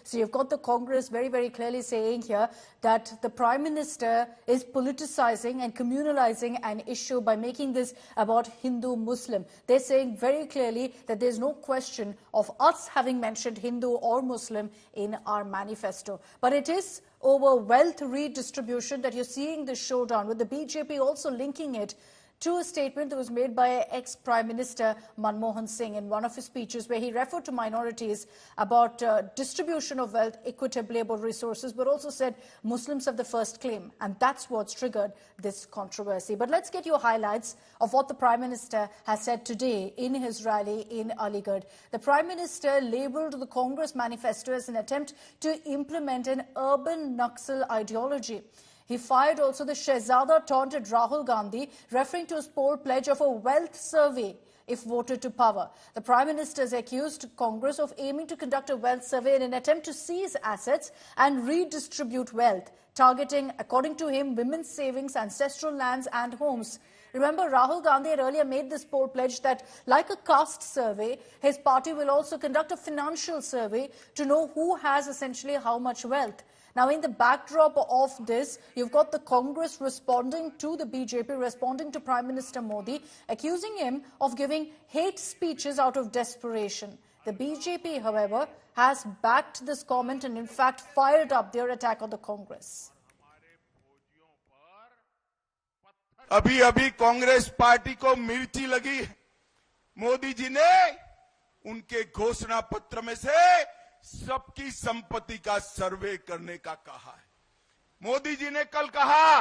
So you've got the Congress very, very clearly saying here that the Prime Minister is politicizing and communalizing an issue by making this about Hindu-Muslim. They're saying very clearly that there's no question of us having mentioned Hindu or Muslim in our manifesto. But it is over wealth redistribution that you're seeing this showdown, with the BJP also linking it to a statement that was made by ex-Prime Minister Manmohan Singh in one of his speeches, where he referred to minorities about distribution of wealth equitably, about resources, but also said Muslims have the first claim. And that's what's triggered this controversy. But let's get your highlights of what the Prime Minister has said today in his rally in Aligarh. The Prime Minister labelled the Congress manifesto as an attempt to implement an urban Naxal ideology. He fired also the Shehzada taunted Rahul Gandhi, referring to his poll pledge of a wealth survey if voted to power. The Prime Minister has accused Congress of aiming to conduct a wealth survey in an attempt to seize assets and redistribute wealth, targeting, according to him, women's savings, ancestral lands and homes. Remember, Rahul Gandhi had earlier made this poll pledge that, like a caste survey, his party will also conduct a financial survey to know who has essentially how much wealth. Now, in the backdrop of this, you've got the Congress responding to the BJP, responding to Prime Minister Modi, accusing him of giving hate speeches out of desperation. The BJP, however, has backed this comment and, in fact, fired up their attack on the Congress. अभी अभी Congress party को मिर्ची लगी। मोदी जी ने उनके घोषणा पत्र में से सबकी संपत्ति का सर्वे करने का कहा है। मोदी जी ने कल कहा,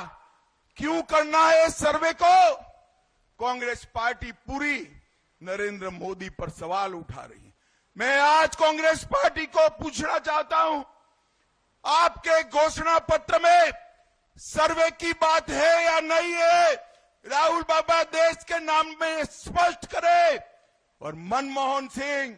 क्यों करना है सर्वे को? कांग्रेस पार्टी पूरी नरेंद्र मोदी पर सवाल उठा रही है। मैं आज कांग्रेस पार्टी को पूछना चाहता हूं, आपके घोषणा पत्र में सर्वे की बात है या नहीं है? राहुल बाबा देश के नाम में स्पष्ट करे। और मनमोहन सिंह,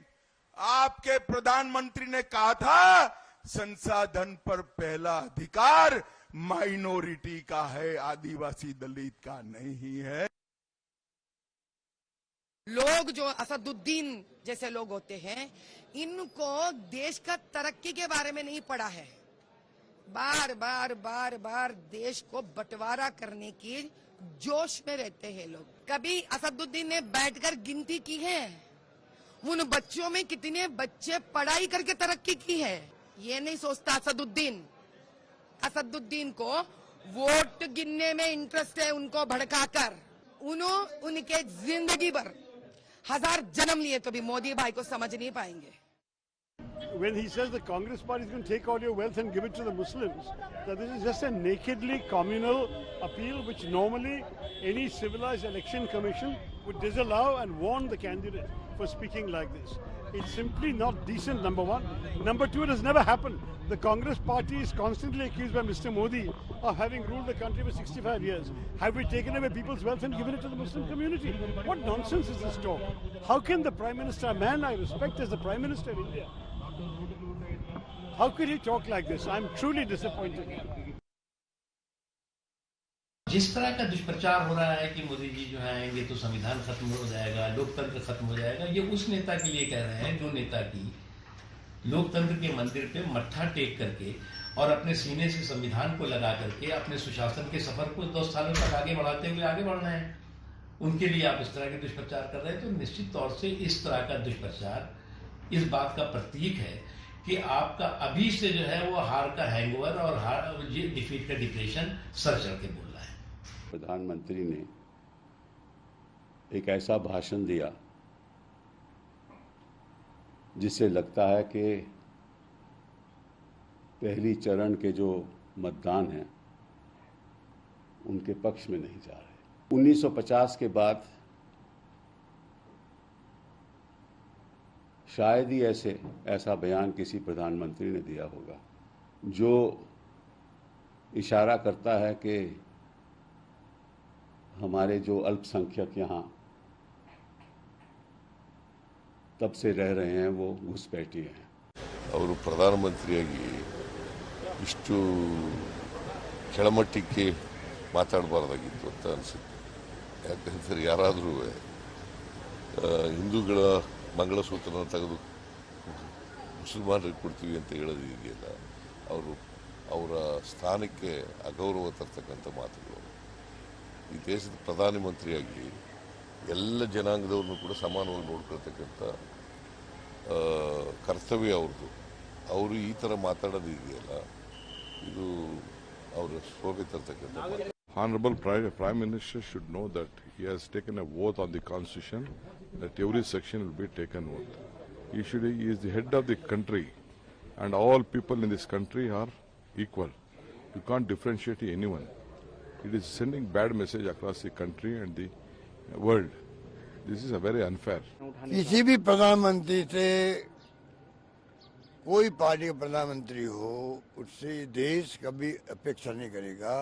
आपके प्रधानमंत्री ने कहा था, संसाधन पर पहला अधिकार माइनॉरिटी का है, आदिवासी दलित का नहीं है। लोग जो असदुद्दीन जैसे लोग होते हैं, इनको देश का तरक्की के बारे में नहीं पड़ा है। बार बार देश को बंटवारा करने की जोश में रहते हैं लोग। कभी असदुद्दीन ने बैठकर गिनती की है उन बच्चों में कितने बच्चे पढ़ाई करके तरक्की की है? ये नहीं सोचता असदुद्दीन। असदुद्दीन को वोट गिनने में इंटरेस्ट है, उनको भड़काकर उनके जिंदगी भर 1000 जन्म लिए तो भी मोदी भाई को समझ नहीं पाएंगे। When he says the Congress party is going to take all your wealth and give it to the Muslims, that this is just a nakedly communal appeal which normally any civilized election commission would disallow and warn the candidate for speaking like this. It's simply not decent, number one. Number two, it has never happened. The Congress party is constantly accused by Mr. Modi of having ruled the country for 65 years. Have we taken away people's wealth and given it to the Muslim community? What nonsense is this talk? How can the Prime Minister, a man I respect as the Prime Minister of India, how could he talk like this? I'm truly disappointed. जिस तरह का दुष्प्रचार हो रहा है कि मोदी जी जो है आएंगे तो संविधान खत्म हो जाएगा, लोकतंत्र खत्म हो जाएगा, ये उस नेता के लिए कह रहे हैं जो नेता की लोकतंत्र के मंदिर पे मत्था टेक करके और अपने सीने से संविधान को लगा करके अपने सुशासन के सफर को 10 सालों तक आगे बढ़ाते हुए आगे बढ़ रहे हैं। उनके लिए आप इस तरह के दुष्प्रचार कर रहे हैं, तो निश्चित तौर से इस तरह का दुष्प्रचार इस बात का प्रतीक है कि आपका अभी से जो है वो हार का हैंगओवर और डिफीट का डिप्रेशन सर चढ़ के बोल रहा है। प्रधानमंत्री ने एक ऐसा भाषण दिया जिससे लगता है कि पहली चरण के जो मतदान हैं उनके पक्ष में नहीं जा रहे। 1950 के बाद शायद ही ऐसा बयान किसी प्रधानमंत्री ने दिया होगा जो इशारा करता है कि हमारे जो अल्पसंख्यक यहाँ तब से रह रहे हैं वो घुसपैठी हैं। ಅವರು ಪ್ರಧಾನಮಂತ್ರಿಯಾಗಿ ಇಷ್ಟು ಕೆಳಮಟ್ಟಕ್ಕೆ ಮಾತಾಡಬಾರ್ದಾಗಿತ್ತು ಅಂತ ಅನಿಸುತ್ತೆ। ಯಾಕಂದರೆ ಯಾರಾದರೂ ಹಿಂದೂಗಳ ಮಂಗಳಸೂತ್ರನ ತೆಗೆದು ಮುಸಲ್ಮಾನರಿಗೆ ಕೊಡ್ತೀವಿ ಅಂತ ಹೇಳೋದಿದೆಯಲ್ಲ, ಅವರು ಅವರ ಸ್ಥಾನಕ್ಕೆ ಅಗೌರವ ತರ್ತಕ್ಕಂಥ ಮಾತುಗಳು. ಈ ದೇಶದ ಪ್ರಧಾನಮಂತ್ರಿಯಾಗಿ ಎಲ್ಲ ಜನಾಂಗದವ್ರನ್ನೂ ಕೂಡ ಸಮಾನವಾಗಿ ನೋಡ್ಕೊಳ್ತಕ್ಕಂಥ ಕರ್ತವ್ಯ ಅವ್ರದ್ದು. ಅವರು ಈ ಥರ ಮಾತಾಡೋದಿದೆಯಲ್ಲ, ಇದು ಅವರ ಶೋಭೆ ತರ್ತಕ್ಕಂಥ. Honorable Prime Minister should know that he has taken a oath on the Constitution that every section will be taken oath. He is the head of the country, and all people in this country are equal. You can't differentiate anyone. It is sending bad message across the country and the world. This is a very unfair. किसी भी प्रधानमंत्री से, कोई party का प्रधानमंत्री हो, उससे देश कभी अपेक्षा नहीं करेगा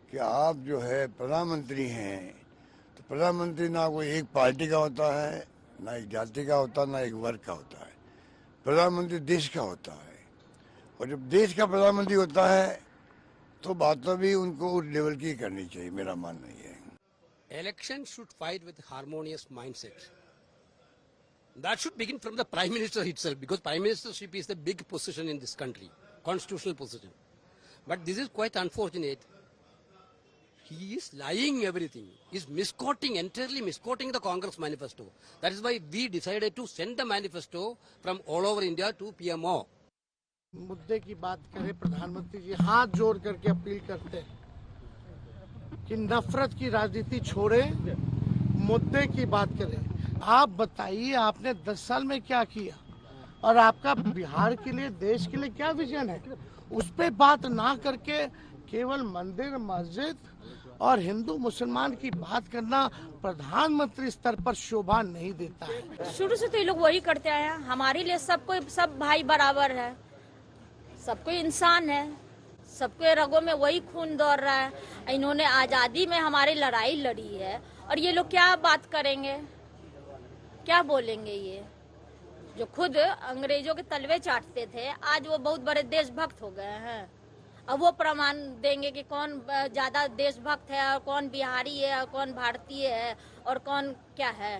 कि आप जो है प्रधानमंत्री हैं, तो प्रधानमंत्री ना कोई एक पार्टी का होता है, ना एक जाति का होता है, ना एक वर्ग का होता है। प्रधानमंत्री देश का होता है, और जब देश का प्रधानमंत्री होता है तो बातें भी उनको उस लेवल की करनी चाहिए, मेरा मानना ये है। Election should fight with harmonious mindset. That should begin from the Prime Minister itself, because Prime Ministership is the big position in this country, constitutional position. But this is quite unfortunate. He is lying everything. He is entirely misquoting the Congress manifesto. That is why we decided to send the manifesto from all over India to PMO. मुद्दे की बात करें, प्रधानमंत्री जी हाथ जोड़ करके appeal करते हैं कि नफरत की राजनीति छोड़े, मुद्दे की बात करें। आप बताइए, आपने 10 साल में क्या किया, और आपका बिहार के लिए, देश के लिए क्या विजन है? उस पे बात ना करके केवल मंदिर, मस्जिद और हिंदू मुसलमान की बात करना प्रधानमंत्री स्तर पर शोभा नहीं देता है। शुरू से तो ये लोग वही करते आए हैं। हमारे लिए सब भाई बराबर है, सब कोई इंसान है, सबके रगों में वही खून दौड़ रहा है। इन्होंने आजादी में हमारी लड़ाई लड़ी है, और ये लोग क्या बात करेंगे, क्या बोलेंगे? ये जो खुद अंग्रेजों के तलवे चाटते थे, आज वो बहुत बड़े देशभक्त हो गए हैं। अब वो प्रमाण देंगे कि कौन ज्यादा देशभक्त है, और कौन बिहारी है, और कौन भारतीय है, और कौन क्या है।